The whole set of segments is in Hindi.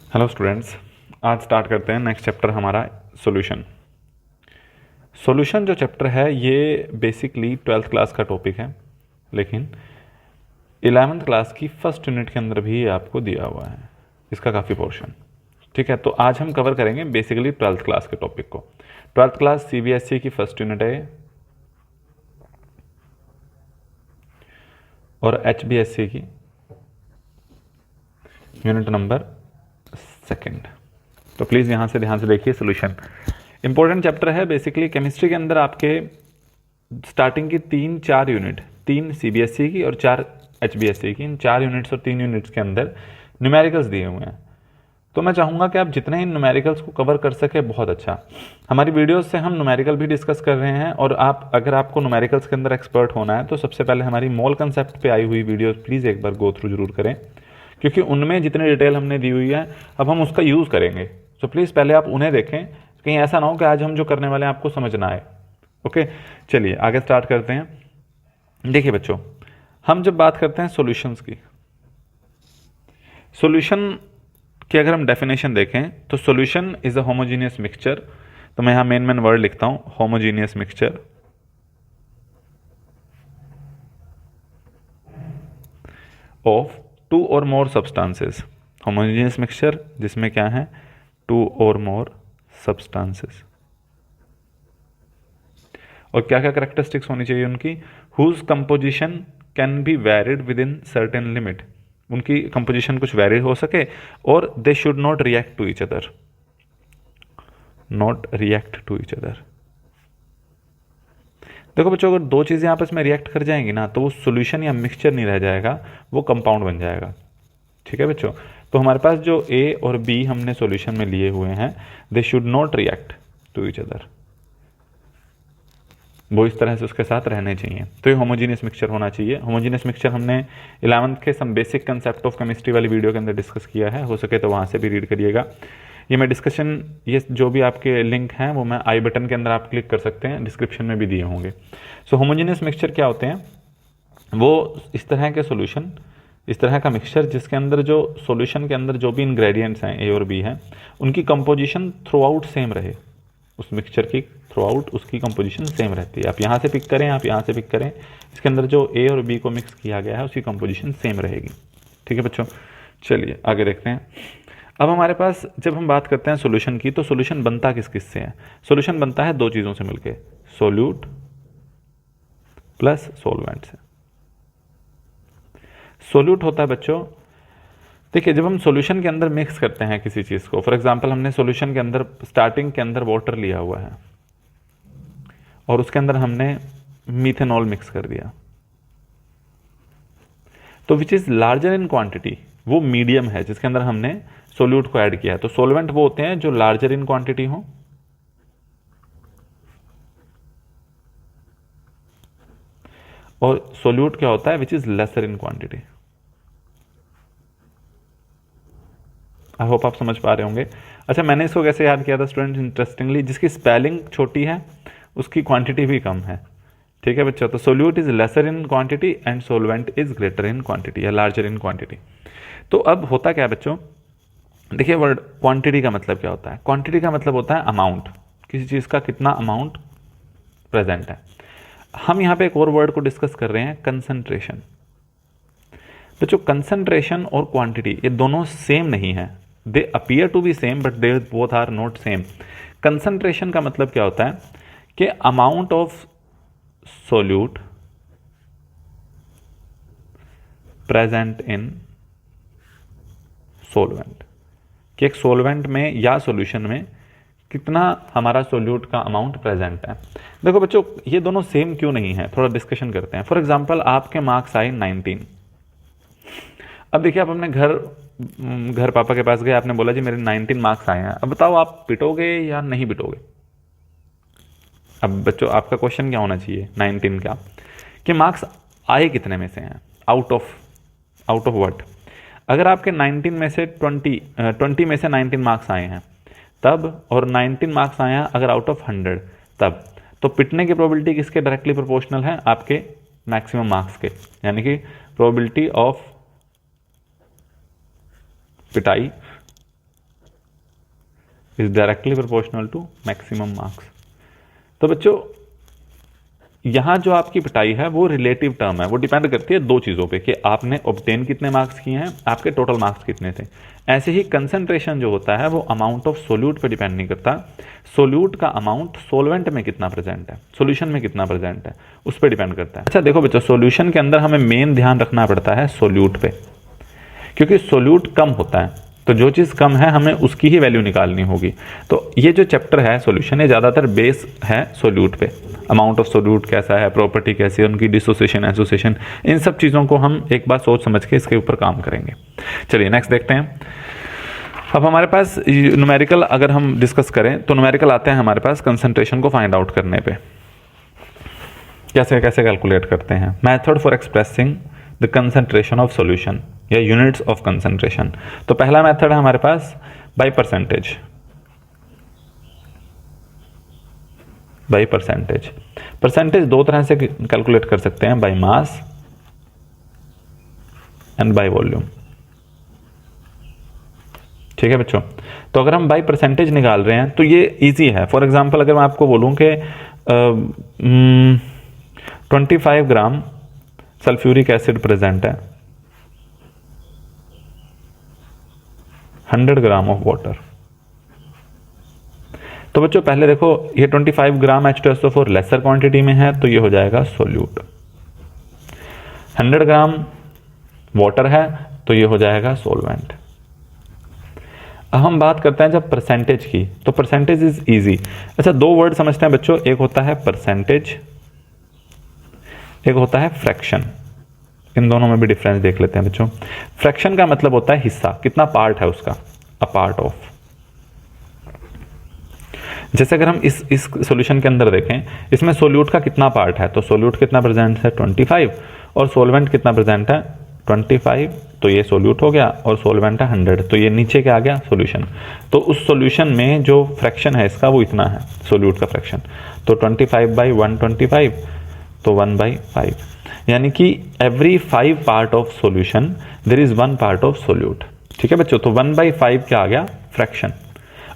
हेलो स्टूडेंट्स, आज स्टार्ट करते हैं नेक्स्ट चैप्टर हमारा सॉल्यूशन। सॉल्यूशन जो चैप्टर है ये बेसिकली 12th क्लास का टॉपिक है, लेकिन 11th क्लास की फर्स्ट यूनिट के अंदर भी ये आपको दिया हुआ है इसका काफ़ी पोर्शन। ठीक है, तो आज हम कवर करेंगे बेसिकली 12th क्लास के टॉपिक को। 12th क्लास सीबीएसई की फर्स्ट यूनिट है और एचबीएसई की यूनिट नंबर सेकंड। तो प्लीज़ यहाँ से ध्यान से देखिए। सॉल्यूशन इंपॉर्टेंट चैप्टर है। बेसिकली केमिस्ट्री के अंदर आपके स्टार्टिंग की 3-4 यूनिट, 3 सीबीएसई की और 4 एचबीएसई की, इन 4 यूनिट्स और 3 यूनिट्स के अंदर न्यूमेरिकल्स दिए हुए हैं। तो मैं चाहूँगा कि आप जितने ही न्यूमेरिकल्स को कवर कर सके बहुत अच्छा। हमारी वीडियोस से हम न्यूमेरिकल भी डिस्कस कर रहे हैं, और आप अगर आपको न्यूमेरिकल्स के अंदर एक्सपर्ट होना है तो सबसे पहले हमारी मोल कंसेप्ट पे आई हुई वीडियोस प्लीज़ एक बार गो थ्रू जरूर करें, क्योंकि उनमें जितनी डिटेल हमने दी हुई है अब हम उसका यूज़ करेंगे। तो प्लीज़ पहले आप उन्हें देखें, कहीं ऐसा ना हो कि आज हम जो करने वाले हैं आपको समझ ना आए। ओके, चलिए आगे स्टार्ट करते हैं। देखिए बच्चों, हम जब बात करते हैं सॉल्यूशंस की, सॉल्यूशन की अगर हम डेफिनेशन देखें तो solution is a homogeneous mixture. तो मैं यहाँ मेन वर्ड लिखता हूँ, होमोजीनियस मिक्सचर ऑफ 2 और मोर सब्सटेंसेस। होमोजीनियस मिक्सचर जिसमें क्या है, 2 और मोर सब्सटेंसेस। और क्या क्या करेक्टरिस्टिक्स होनी चाहिए उनकी, whose composition can be varied within certain limit. उनकी कंपोजिशन कुछ वैरी हो सके, और they should not react to each other, not react to each other. देखो बच्चों, अगर दो चीज़ें आपस में रिएक्ट कर जाएंगी ना तो वो सॉल्यूशन या मिक्सचर नहीं रह जाएगा, वो कंपाउंड बन जाएगा। ठीक है बच्चों, तो हमारे पास जो ए और बी हमने सॉल्यूशन में लिए हुए हैं, they should not react to each other, वो इस तरह से उसके साथ रहने चाहिए। तो ये होमोजीनियस मिक्सचर होना चाहिए। होमोजीनियस मिक्सचर हमने 11th के some basic concept of chemistry वाली वीडियो के अंदर डिस्कस किया है, हो सके तो वहाँ से भी रीड करिएगा। ये मैं डिस्कशन, ये जो भी आपके लिंक हैं वो मैं आई बटन के अंदर आप क्लिक कर सकते हैं, डिस्क्रिप्शन में भी दिए होंगे। सो होमोजीनियस मिक्सचर क्या होते हैं, वो इस तरह के सॉल्यूशन, इस तरह का मिक्सचर जिसके अंदर जो सॉल्यूशन के अंदर जो भी इंग्रेडिएंट्स हैं ए और बी हैं, उनकी कंपोजिशन थ्रू आउट सेम रहे। उस मिक्सचर की थ्रू आउट उसकी कंपोजिशन सेम रहती है। आप यहाँ से पिक करें, आप यहाँ से पिक करें, इसके अंदर जो ए और बी को मिक्स किया गया है उसकी कंपोजिशन सेम रहेगी। ठीक है बच्चों, चलिए आगे देखते हैं। अब हमारे पास जब हम बात करते हैं सॉल्यूशन की, तो सॉल्यूशन बनता किस किस से है। सॉल्यूशन बनता है दो चीज़ों से मिलके, सोल्यूट प्लस सॉल्वेंट से। सोल्यूट होता है बच्चों, देखिए जब हम सॉल्यूशन के अंदर मिक्स करते हैं किसी चीज़ को, फॉर एग्जांपल हमने सॉल्यूशन के अंदर स्टार्टिंग के अंदर वाटर लिया हुआ है और उसके अंदर हमने मीथेनॉल मिक्स कर दिया, तो which is larger in quantity, वो मीडियम है जिसके अंदर हमने सोल्यूट को ऐड किया है। तो सॉल्वेंट वो होते हैं जो लार्जर इन क्वांटिटी हो, और सोल्यूट क्या होता है, which is laser in quantity. I hope आप समझ पा रहे होंगे। अच्छा, मैंने इसको कैसे याद किया था स्टूडेंट, इंटरेस्टिंगली जिसकी स्पेलिंग छोटी है उसकी क्वांटिटी भी कम है। ठीक है बच्चों, तो solute is lesser in quantity and solvent is greater in quantity या लार्जर इन क्वांटिटी। तो अब होता क्या है बच्चों, देखिए वर्ड क्वांटिटी का मतलब क्या होता है। क्वांटिटी का मतलब होता है अमाउंट, किसी चीज़ का कितना अमाउंट प्रेजेंट है। हम यहाँ पे एक और वर्ड को डिस्कस कर रहे हैं, कंसंट्रेशन। बच्चों कंसंट्रेशन और क्वांटिटी ये दोनों सेम नहीं है, they appear to be same but they both are not same. Concentration का मतलब क्या होता है कि amount of solute present in solvent, कि एक सोलवेंट में या सॉल्यूशन में कितना हमारा सोल्यूट का अमाउंट प्रेजेंट है। देखो बच्चों, ये दोनों सेम क्यों नहीं है, थोड़ा डिस्कशन करते हैं। फॉर एग्जांपल आपके मार्क्स आए 19। अब देखिए आप अपने घर पापा के पास गए, आपने बोला जी मेरे 19 मार्क्स आए हैं, अब बताओ आप पिटोगे या नहीं पिटोगे। अब बच्चों आपका क्वेश्चन क्या होना चाहिए 19 का, कि मार्क्स आए कितने में से हैं, आउट ऑफ व्हाट। अगर आपके 19 में से 20 में से 19 मार्क्स आए हैं तब, और 19 मार्क्स आए हैं अगर आउट ऑफ 100 तब, तो पिटने की प्रोबेबिलिटी किसके डायरेक्टली प्रोपोर्शनल है, आपके मैक्सिमम मार्क्स के, यानी कि प्रोबेबिलिटी ऑफ पिटाई is directly proportional to maximum marks. तो बच्चों यहाँ जो आपकी पिटाई है वो रिलेटिव टर्म है, वो डिपेंड करती है दो चीज़ों पे कि आपने ऑब्टेन कितने मार्क्स किए हैं, आपके टोटल मार्क्स कितने थे। ऐसे ही कंसंट्रेशन जो होता है वो अमाउंट ऑफ सोल्यूट पे डिपेंड नहीं करता, सोल्यूट का अमाउंट सोलवेंट में कितना प्रेजेंट है, सोल्यूशन में कितना प्रेजेंट है, उस पर डिपेंड करता है। अच्छा देखो बच्चों, सोल्यूशन के अंदर हमें मेन ध्यान रखना पड़ता है सोल्यूट पे, क्योंकि सोल्यूट कम होता है, तो जो चीज़ कम है हमें उसकी ही वैल्यू निकालनी होगी। तो ये जो चैप्टर है सॉल्यूशन, ये ज़्यादातर बेस है सोल्यूट पे, अमाउंट ऑफ सोल्यूट कैसा है, प्रॉपर्टी कैसी है, उनकी डिसोसिएशन एसोसिएशन, इन सब चीज़ों को हम एक बार सोच समझ के इसके ऊपर काम करेंगे। चलिए नेक्स्ट देखते हैं। अब हमारे पास न्यूमेरिकल अगर हम डिस्कस करें तो न्यूमेरिकल आते हैं हमारे पास कंसंट्रेशन को फाइंड आउट करने पे। कैसे कैसे कैलकुलेट करते हैं, method for expressing the concentration of solution या यूनिट्स ऑफ कंसंट्रेशन। तो पहला मेथड है हमारे पास by percentage, by percentage. Percentage दो तरह से कैलकुलेट कर सकते हैं, by mass and by volume. ठीक है बच्चों, तो अगर हम बाय परसेंटेज निकाल रहे हैं तो ये इजी है। फॉर एग्जांपल अगर मैं आपको बोलूं कि 25 ग्राम सल्फ्यूरिक एसिड प्रेजेंट है 100 ग्राम ऑफ वाटर, तो बच्चों पहले देखो ये 25 ग्राम H2SO4 लेसर क्वांटिटी में है तो ये हो जाएगा सोल्यूट, 100 ग्राम वाटर है तो ये हो जाएगा सोलवेंट। अब हम बात करते हैं जब परसेंटेज की, तो परसेंटेज इज इजी। अच्छा दो वर्ड समझते हैं बच्चों, एक होता है परसेंटेज, एक होता है फ्रैक्शन। इन दोनों में भी डिफरेंस देख लेते हैं बच्चों। फ्रैक्शन का मतलब होता है हिस्सा, कितना पार्ट है उसका, अ पार्ट ऑफ। जैसे अगर हम इस सॉल्यूशन के अंदर देखें, इसमें सोल्यूट का कितना पार्ट है, तो सोल्यूट कितना प्रेजेंट है 25 और सोलवेंट कितना प्रेजेंट है 25, तो ये सोल्यूट हो गया और सोलवेंट है 100, तो ये नीचे क्या आ गया सॉल्यूशन। तो उस सॉल्यूशन में जो फ्रैक्शन है इसका वो इतना है सोल्यूट का फ्रैक्शन, तो 25/125 तो 1/5, यानी कि every 5 part of solution there is 1 part of solute. ठीक है बच्चों, तो 1/5 क्या आ गया फ्रैक्शन।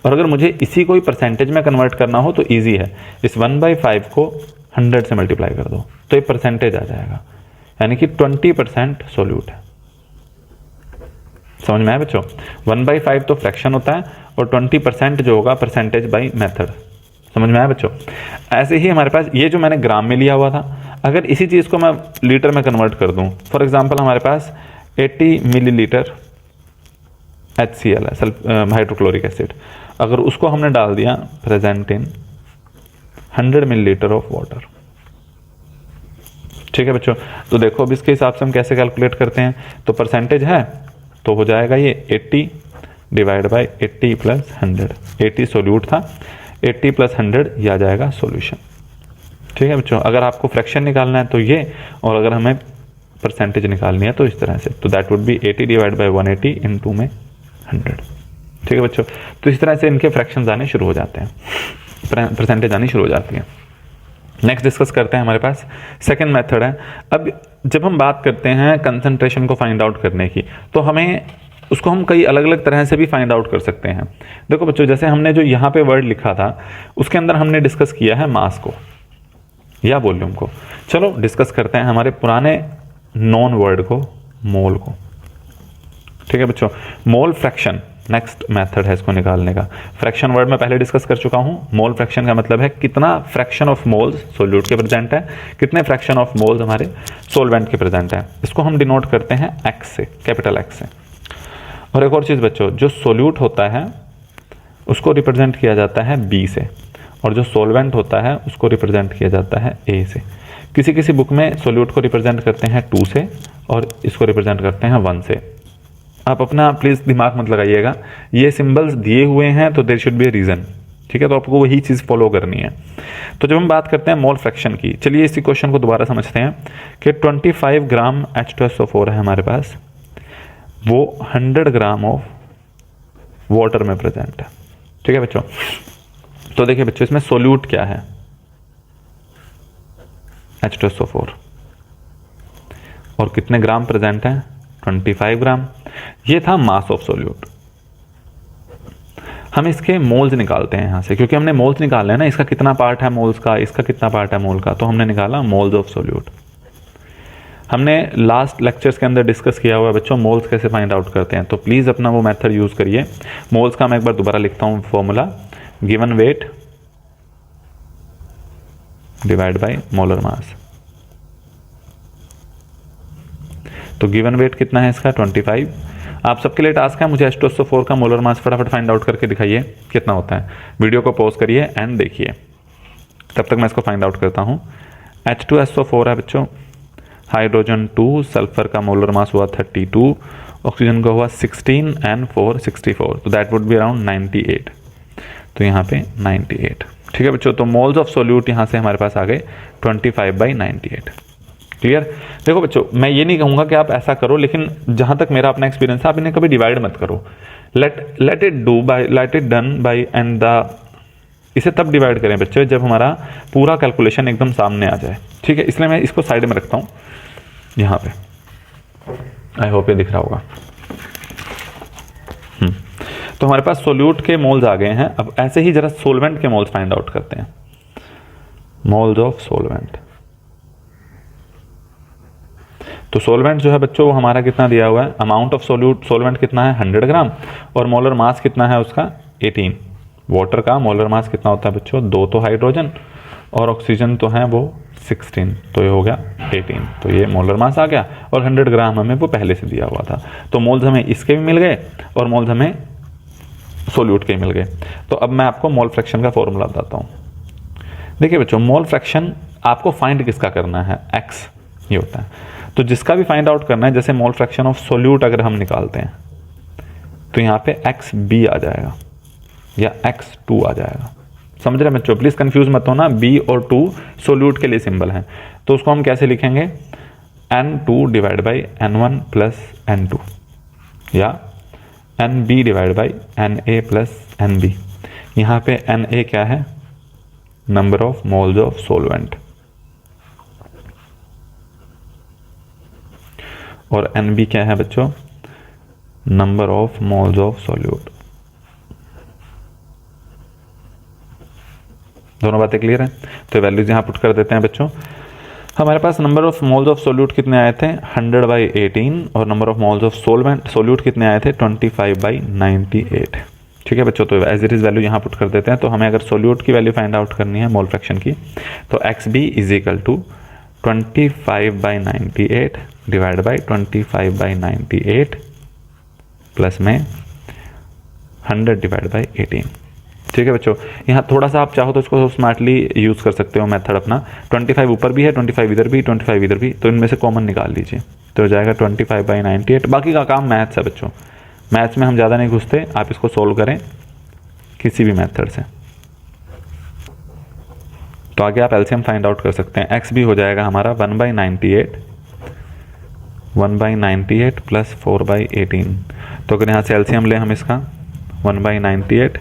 और अगर मुझे इसी को ही परसेंटेज में कन्वर्ट करना हो तो इजी है, इस 1/5 को 100 से मल्टीप्लाई कर दो तो ये परसेंटेज आ जाएगा, यानी कि 20% सोल्यूट है। समझ में आया बच्चों, 1/5 तो फ्रैक्शन होता है और 20% जो होगा परसेंटेज बाय मेथड। समझ में आया बच्चों। ऐसे ही हमारे पास ये जो मैंने ग्राम में लिया हुआ था, अगर इसी चीज़ को मैं लीटर में कन्वर्ट कर दूं, फॉर एग्जांपल हमारे पास 80 मिलीलीटर HCl है, हाइड्रोक्लोरिक एसिड, अगर उसको हमने डाल दिया present in 100 millilitre of water. ठीक है बच्चों, तो देखो अब इसके हिसाब से हम कैसे कैलकुलेट करते हैं, तो परसेंटेज है तो हो जाएगा ये 80 डिवाइड बाई 80 प्लस 100, 80 सोल्यूट था, 80 प्लस 100 ये आ जाएगा सॉल्यूशन। ठीक है बच्चों, अगर आपको फ्रैक्शन निकालना है तो ये, और अगर हमें परसेंटेज निकालनी है तो इस तरह से, तो that would be 80 divide by 180 into में 100। ठीक है बच्चों, तो इस तरह से इनके फ्रैक्शंस आने शुरू हो जाते हैं, परसेंटेज आनी शुरू हो जाती है। नेक्स्ट डिस्कस करते हैं, हमारे पास सेकंड मेथड है। अब जब हम बात करते हैं कंसंट्रेशन को फाइंड आउट करने की, तो हमें उसको हम कई अलग अलग तरह से भी फाइंड आउट कर सकते हैं। देखो बच्चों, जैसे हमने जो यहाँ पे वर्ड लिखा था उसके अंदर हमने डिस्कस किया है मास को या वॉल्यूम को। चलो डिस्कस करते हैं हमारे पुराने नॉन वर्ड को, मोल को। ठीक है बच्चों, मोल फ्रैक्शन नेक्स्ट मेथड है इसको निकालने का। फ्रैक्शन वर्ड में पहले डिस्कस कर चुका हूं। मोल फ्रैक्शन का मतलब है कितना फ्रैक्शन ऑफ मोल्स सोल्यूट के प्रेजेंट है, कितने फ्रैक्शन ऑफ मोल्स हमारे सोलवेंट के प्रेजेंट है। इसको हम डिनोट करते हैं एक्स से, कैपिटल एक्स से। और एक और चीज़ बच्चों, जो सोल्यूट होता है उसको रिप्रेजेंट किया जाता है बी से, और जो सोलवेंट होता है उसको रिप्रेजेंट किया जाता है ए से। किसी किसी बुक में सोल्यूट को रिप्रेजेंट करते हैं 2 से और इसको रिप्रेजेंट करते हैं 1 से। आप अपना प्लीज़ दिमाग मत लगाइएगा, ये सिंबल्स दिए हुए हैं तो there should be a reason. ठीक है, तो आपको वही चीज़ फॉलो करनी है। तो जब हम बात करते हैं मोल फ्रैक्शन की, चलिए इसी क्वेश्चन को दोबारा समझते हैं कि 25 ग्राम H2SO4 है हमारे पास, वो 100 ग्राम ऑफ वाटर में प्रेजेंट है। ठीक है बच्चों, तो देखिए बच्चों इसमें सोल्यूट क्या है, H2SO4, और कितने ग्राम प्रेजेंट है 25 ग्राम। ये था मास ऑफ सोल्यूट। हम इसके मोल्स निकालते हैं यहाँ से, क्योंकि हमने मोल्स निकालना है ना, इसका कितना पार्ट है मोल्स का, इसका कितना पार्ट है मोल का, तो हमने निकाला मोल्स ऑफ सोल्यूट। हमने लास्ट लेक्चर्स के अंदर डिस्कस किया हुआ है बच्चों मोल्स कैसे फाइंड आउट करते हैं, तो प्लीज़ अपना वो मेथड यूज़ करिए। मोल्स का मैं एक बार दोबारा लिखता हूँ formula, given weight divide by molar mass. तो गिवन वेट कितना है इसका 25। आप सबके लिए टास्क है, मुझे H2SO4 का मोलर मास फटाफट फाइंड आउट करके दिखाइए कितना होता है। वीडियो को पॉज करिए एंड देखिए, तब तक मैं इसको फाइंड आउट करता हूँ। H2SO4 है बच्चों, हाइड्रोजन 2, सल्फर का मोलर मास हुआ 32, ऑक्सीजन का हुआ 16 एंड 4 64, तो दैट वुड बी अराउंड 98। तो यहाँ पे 98, ठीक है बच्चों। तो मोल्स ऑफ सोल्यूट यहाँ से हमारे पास आ गए 25/98। क्लियर। देखो बच्चों, मैं ये नहीं कहूँगा कि आप ऐसा करो, लेकिन जहाँ तक मेरा अपना एक्सपीरियंस है, आप इन्हें कभी डिवाइड मत करो। Let it done by and the, इसे तब डिवाइड करें बच्चों जब हमारा पूरा कैलकुलेशन एकदम सामने आ जाए, ठीक है। इसलिए मैं इसको साइड में रखता हूँ यहाँ पे, आई होप ये दिख रहा होगा। तो हमारे पास सोल्यूट के मोल्स आ गए हैं। अब ऐसे ही जरा सोलवेंट के मोल्स फाइंड आउट करते हैं। मोल्स ऑफ सोलवेंट, तो सोलवेंट जो है बच्चों वो हमारा कितना दिया हुआ है, अमाउंट ऑफ सोलवेंट कितना है 100 ग्राम, और मोलर मास कितना है उसका 18। वाटर का मोलर मास कितना होता है बच्चों 2 तो हाइड्रोजन और ऑक्सीजन तो है वो 16, तो ये हो गया 18। तो ये मोलर मास आ गया, और 100 ग्राम हमें वो पहले से दिया हुआ था। तो मोल्स हमें इसके भी मिल गए और मोल्स हमें सोल्यूट के मिल गए। तो अब मैं आपको मोल फ्रैक्शन का फॉर्मूला बताता हूँ। देखिए बच्चों, मोल फ्रैक्शन आपको फाइंड किसका करना है, एक्स ये होता है। तो जिसका भी फाइंड आउट करना है, जैसे मोल फ्रैक्शन ऑफ सोल्यूट अगर हम निकालते हैं तो यहाँ पे एक्स बी आ जाएगा या x2 आ जाएगा। समझ रहे बच्चों, प्लीज कंफ्यूज मत होना, b और 2 सोल्यूट के लिए सिंबल हैं। तो उसको हम कैसे लिखेंगे, n2 divide by n1 plus n2 या nb divide by na plus nb। यहाँ पे na क्या है, number of moles of solvent, और nb क्या है बच्चों, number of moles of solute. दोनों बातें क्लियर हैं। तो वैल्यूज यहाँ पुट कर देते हैं बच्चों। हमारे पास number of moles of solute कितने आए थे 100/18, और number of moles of solute कितने आए थे 25/98। ठीक है बच्चों, तो एज इट इज वैल्यू यहाँ पुट कर देते हैं। तो हमें अगर सोल्यूट की वैल्यू फाइंड आउट करनी है मोल फ्रैक्शन की, तो XB is equal to 25/98 divide by 25/98 plus में 100 डिवाइड बाई 18। ठीक है बच्चों, यहाँ थोड़ा सा आप चाहो तो इसको स्मार्टली यूज़ कर सकते हो मेथड अपना। 25 ऊपर भी है, 25 इधर भी, 25 इधर भी, तो इनमें से कॉमन निकाल लीजिए तो हो जाएगा 25/98। बाकी का काम मैथ्स है बच्चों, मैथ्स में हम ज़्यादा नहीं घुसते, आप इसको सोल्व करें किसी भी मेथड से। तो आगे आप एलसीएम फाइंड आउट कर सकते हैं। एक्स भी हो जाएगा हमारा 1/98 प्लस 4/18। तो अगर यहाँ से एलसीएम लें हम इसका 1/98,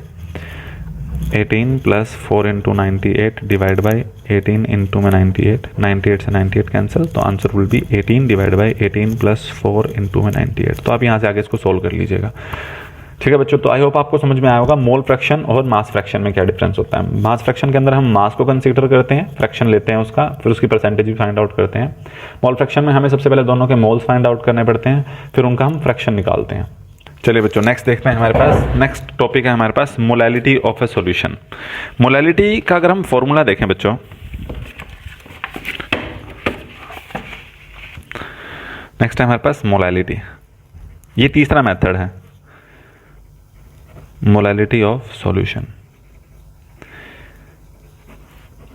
18 plus 4 into 98 divide by 18 into में 98 से 98 कैंसिल, तो answer will be 18 divide by 18 plus 4 into में 98। तो आप यहाँ से आगे इसको सोल्व कर लीजिएगा। ठीक है बच्चों, तो आई होप आपको समझ में आया होगा मोल फ्रैक्शन और मास फ्रैक्शन में क्या डिफरेंस होता है। मास फ्रैक्शन के अंदर हम मास को कंसीडर करते हैं, फ्रैक्शन लेते हैं उसका, फिर उसकी परसेंटेज भी फाइंड आउट करते हैं। मोल फ्रैक्शन में हमें सबसे पहले दोनों के मोल्स फाइंड आउट करने पड़ते हैं, फिर उनका हम फ्रैक्शन निकालते हैं। चलिए बच्चों, नेक्स्ट देखते हैं हमारे पास, नेक्स्ट टॉपिक है हमारे पास molality of a solution. Molality का अगर हम फॉर्मूला देखें बच्चों, नेक्स्ट है हमारे पास मोलैलिटी। ये तीसरा मेथड है मोलैलिटी ऑफ सॉल्यूशन।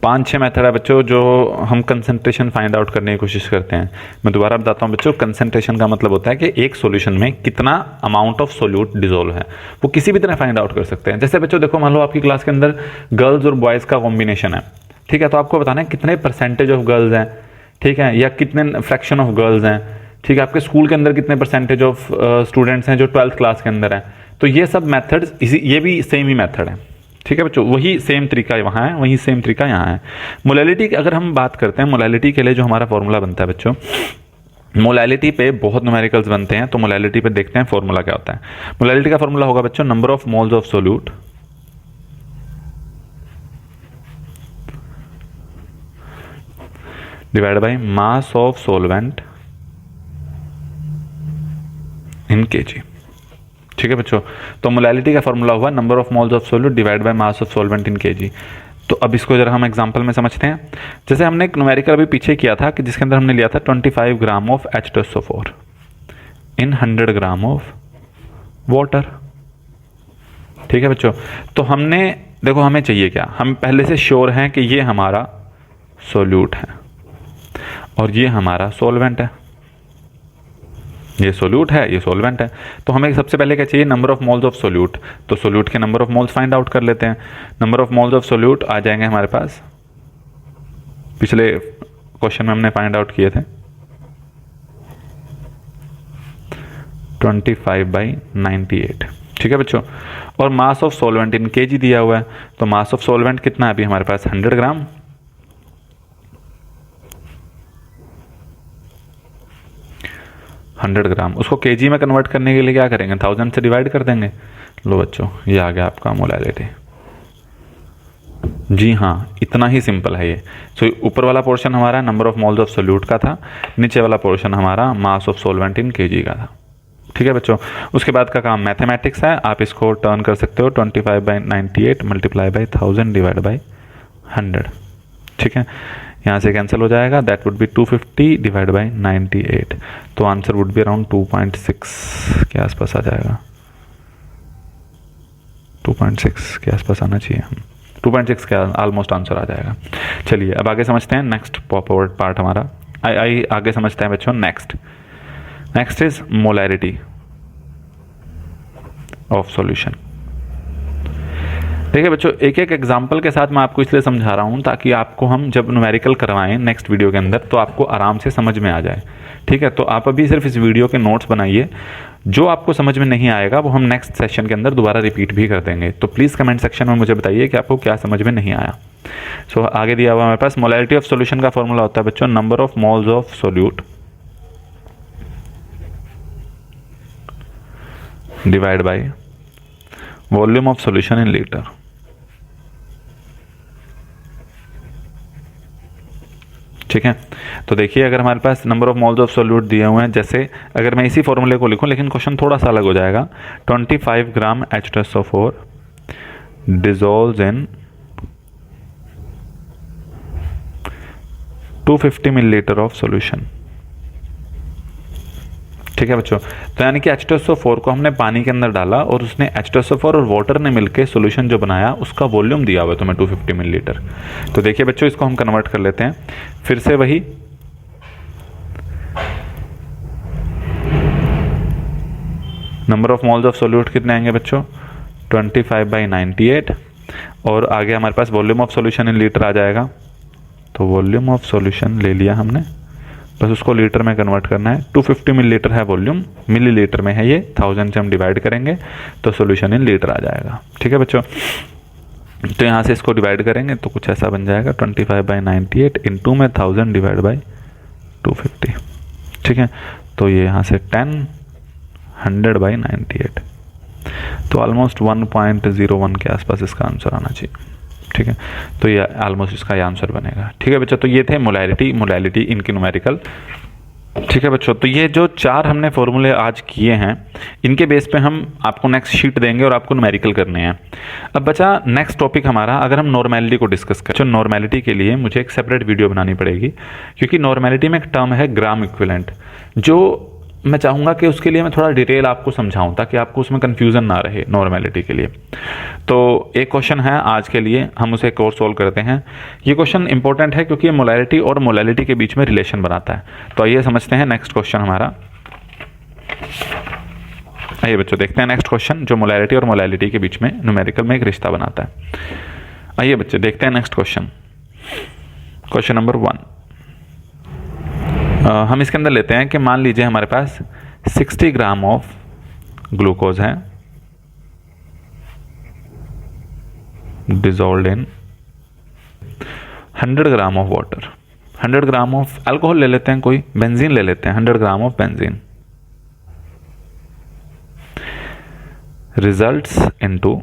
5-6 मेथड है बच्चों जो हम कंसंट्रेशन फाइंड आउट करने की कोशिश करते हैं। मैं दोबारा बताता हूँ बच्चों, कंसंट्रेशन का मतलब होता है कि एक सॉल्यूशन में कितना अमाउंट ऑफ सोल्यूट डिसॉल्व है, वो किसी भी तरह फाइंड आउट कर सकते हैं। जैसे बच्चों देखो, मान लो आपकी क्लास के अंदर गर्ल्स और बॉयज़ का कॉम्बिनेशन है, ठीक है, तो आपको बताना है कितने परसेंटेज ऑफ गर्ल्स हैं, ठीक है, या कितने फ्रैक्शन ऑफ गर्ल्स हैं, ठीक है, आपके स्कूल के अंदर कितने परसेंटेज ऑफ स्टूडेंट्स हैं जो 12th क्लास के अंदर हैं। तो ये सब मेथड्स ये भी सेम ही मेथड है। ठीक है बच्चों, वही सेम तरीका वहाँ है, वही सेम तरीका यहाँ है। मोलैलिटी की अगर हम बात करते हैं, मोलैलिटी के लिए जो हमारा फॉर्मूला बनता है बच्चों, मोलैलिटी पे बहुत न्यूमेरिकल्स बनते हैं, तो मोलैलिटी पे देखते हैं फॉर्मूला क्या होता है। मोलैलिटी का फॉर्मूला होगा बच्चों number of moles of solute divide by mass of solvent in KG. ठीक है बच्चों, तो मोलैलिटी का फॉर्मूला हुआ number of moles of solute divide by mass of solvent in KG. तो अब इसको जरा हम एग्जांपल में समझते हैं। जैसे हमने एक न्यूमेरिकल अभी पीछे किया था कि जिसके अंदर हमने लिया था 25 gram of H2SO4 in 100 gram of water. ठीक है बच्चों, तो हमने देखो हमें चाहिए क्या, हम पहले से श्योर हैं कि ये हमारा सोल्यूट है और ये हमारा सॉल्वेंट है, ये सोल्यूट है ये सॉल्वेंट है। तो हमें सबसे पहले क्या चाहिए, number of moles of solute. तो सोल्यूट के number of moles find out कर लेते हैं। Number of moles of solute आ जाएंगे हमारे पास, पिछले क्वेश्चन में हमने फाइंड आउट किए थे 25/98। ठीक है बच्चों, और mass of solvent in KG दिया हुआ है। तो मास ऑफ सॉल्वेंट कितना है अभी हमारे पास 100 ग्राम। उसको केजी में कन्वर्ट करने के लिए क्या करेंगे, 1000 से डिवाइड कर देंगे। लो बच्चों, ये आ गया आपका मोलैलिटी। जी हाँ, इतना ही सिंपल है ये। सो ऊपर वाला पोर्शन हमारा number of moles of solute का था, नीचे वाला पोर्शन हमारा mass of solvent in KG का था। ठीक है बच्चों, उसके बाद का काम मैथमेटिक्स है। आप इसको टर्न कर सकते हो 25/98 मल्टीप्लाई बाई 1000 डिवाइड बाई 100। ठीक है, यहाँ से कैंसिल हो जाएगा, that would be 250 divide by 98। तो आंसर वुड बी अराउंड 2.6 के आसपास आ जाएगा, 2.6 के आसपास आना चाहिए। 2.6 के ऑलमोस्ट आंसर आ जाएगा। चलिए अब आगे समझते हैं नेक्स्ट पार्ट हमारा। आगे समझते हैं बच्चों next is molarity of solution. देखिए बच्चों, एक एक एग्जाम्पल के साथ मैं आपको इसलिए समझा रहा हूँ ताकि आपको हम जब न्यूमेरिकल करवाएं नेक्स्ट वीडियो के अंदर तो आपको आराम से समझ में आ जाए। ठीक है, तो आप अभी सिर्फ इस वीडियो के नोट्स बनाइए, जो आपको समझ में नहीं आएगा वो हम नेक्स्ट सेशन के अंदर दोबारा रिपीट भी कर देंगे। तो प्लीज़ कमेंट सेक्शन में मुझे बताइए कि आपको क्या समझ में नहीं आया। सो आगे दिया हुआ हमारे पास मोलैरिटी ऑफ सॉल्यूशन का फॉर्मूला होता है बच्चों number of moles of solute divide by volume of solution in litre. ठीक है, तो देखिए अगर हमारे पास number of moles of solute दिए हुए हैं, जैसे अगर मैं इसी फॉर्मूले को लिखूं लेकिन क्वेश्चन थोड़ा सा अलग हो जाएगा। 25 ग्राम H2SO4 dissolves in 250 millilitre of solution. ठीक है बच्चों, तो यानी कि H2SO4 को हमने पानी के अंदर डाला और उसने H2SO4 और वाटर ने मिलकर सॉल्यूशन जो बनाया उसका वॉल्यूम दिया हुआ है तुम्हें 250 मिलीलीटर। तो देखिए बच्चों, इसको हम कन्वर्ट कर लेते हैं फिर से वही। Number of moles of solute कितने आएंगे बच्चों 25/98 और आगे हमारे पास volume of solution in litre आ जाएगा। तो वॉल्यूम ऑफ सॉल्यूशन ले लिया हमने, बस उसको लीटर में कन्वर्ट करना है। 250 मिलीलीटर है वॉल्यूम, मिलीलीटर में है ये, 1000 से हम डिवाइड करेंगे तो सॉल्यूशन इन लीटर आ जाएगा। ठीक है बच्चों, तो यहाँ से इसको डिवाइड करेंगे तो कुछ ऐसा बन जाएगा 25/98 इंटू में 1000 डिवाइड बाई 250। ठीक है, तो ये यहाँ से 100/98, तो ऑलमोस्ट 1.01 के आसपास इसका आंसर आना चाहिए। ठीक है, तो ये ऑलमोस्ट इसका ये आंसर बनेगा। ठीक है बच्चों, तो ये थे मोलैलिटी इनकी न्यूमेरिकल। ठीक है बच्चों, तो ये जो 4 हमने फॉर्मूले आज किए हैं इनके बेस पे हम आपको नेक्स्ट शीट देंगे और आपको न्यूमेरिकल करने हैं। अब बचा नेक्स्ट टॉपिक हमारा, अगर हम नॉर्मेलिटी को डिस्कस करें। तो नॉर्मेलिटी के लिए मुझे एक सेपरेट वीडियो बनानी पड़ेगी, क्योंकि नॉर्मेलिटी में एक टर्म है ग्राम इक्विवेलेंट, जो मैं चाहूँगा कि उसके लिए मैं थोड़ा डिटेल आपको समझाऊं ताकि आपको उसमें कन्फ्यूज़न ना रहे नॉर्मेलिटी के लिए। तो एक क्वेश्चन है आज के लिए, हम उसे एक और सोल्व करते हैं। ये क्वेश्चन इंपॉर्टेंट है क्योंकि ये मोलैरिटी और मोलैलिटी के बीच में रिलेशन बनाता है। तो आइए समझते हैं नेक्स्ट क्वेश्चन हमारा। आइए बच्चों देखते हैं नेक्स्ट क्वेश्चन जो मोलैरिटी और मोलैलिटी के बीच में न्यूमेरिकल में एक रिश्ता बनाता है। आइए बच्चे देखते हैं नेक्स्ट क्वेश्चन। क्वेश्चन नंबर 1 हम इसके अंदर लेते हैं कि मान लीजिए हमारे पास 60 ग्राम ऑफ ग्लूकोज है dissolved in 100 gram of water. 100 gram of alcohol ले लेते हैं, कोई बेंजीन ले लेते हैं, 100 gram of benzene results into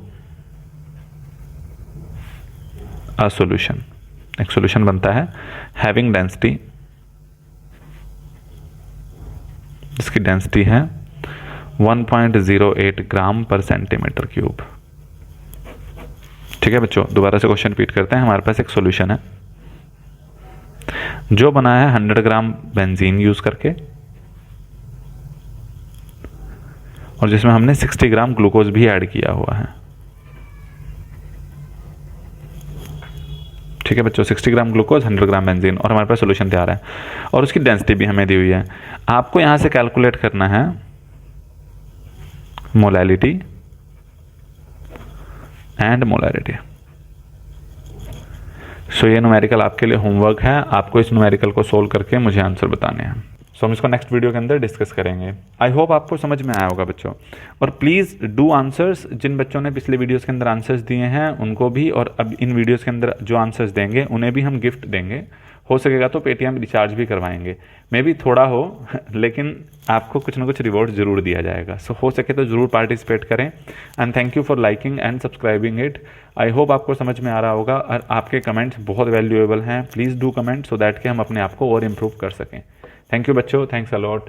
a solution. एक सॉल्यूशन बनता है हैविंग डेंसिटी जिसकी डेंसिटी है 1.08 ग्राम पर सेंटीमीटर क्यूब। ठीक है बच्चों, दोबारा से क्वेश्चन रिपीट करते हैं। हमारे पास एक सॉल्यूशन है जो बना है 100 ग्राम बेंजीन यूज करके और जिसमें हमने 60 ग्राम ग्लूकोज भी ऐड किया हुआ है। ठीक है बच्चों, 60 ग्राम ग्लूकोज, 100 ग्राम बेंजीन, और हमारे पास सोल्यूशन तैयार है और उसकी डेंसिटी भी हमें दी हुई है। आपको यहां से कैलकुलेट करना है मोलैलिटी एंड मोलैरिटी। सो ये न्यूमेरिकल आपके लिए होमवर्क है, आपको इस न्यूमेरिकल को सोल्व करके मुझे आंसर बताने हैं। सो हम इसको नेक्स्ट वीडियो के अंदर डिस्कस करेंगे। आई होप आपको समझ में आया होगा बच्चों, और प्लीज़ डू आंसर्स। जिन बच्चों ने पिछले वीडियोस के अंदर आंसर्स दिए हैं उनको भी, और अब इन वीडियोस के अंदर जो आंसर्स देंगे उन्हें भी हम गिफ्ट देंगे। हो सकेगा तो पेटीएम रिचार्ज भी करवाएंगे, मे भी थोड़ा हो लेकिन आपको कुछ ना कुछ रिवॉर्ड जरूर दिया जाएगा। सो हो सके तो ज़रूर पार्टिसिपेट करें। And thank you for liking and subscribing it. I hope आपको समझ में आ रहा होगा, और आपके कमेंट्स बहुत वैल्यूएबल हैं। Please do comment so that कि हम अपने आप को और इम्प्रूव कर सकें। थैंक यू बच्चों, थैंक्स अ लॉट।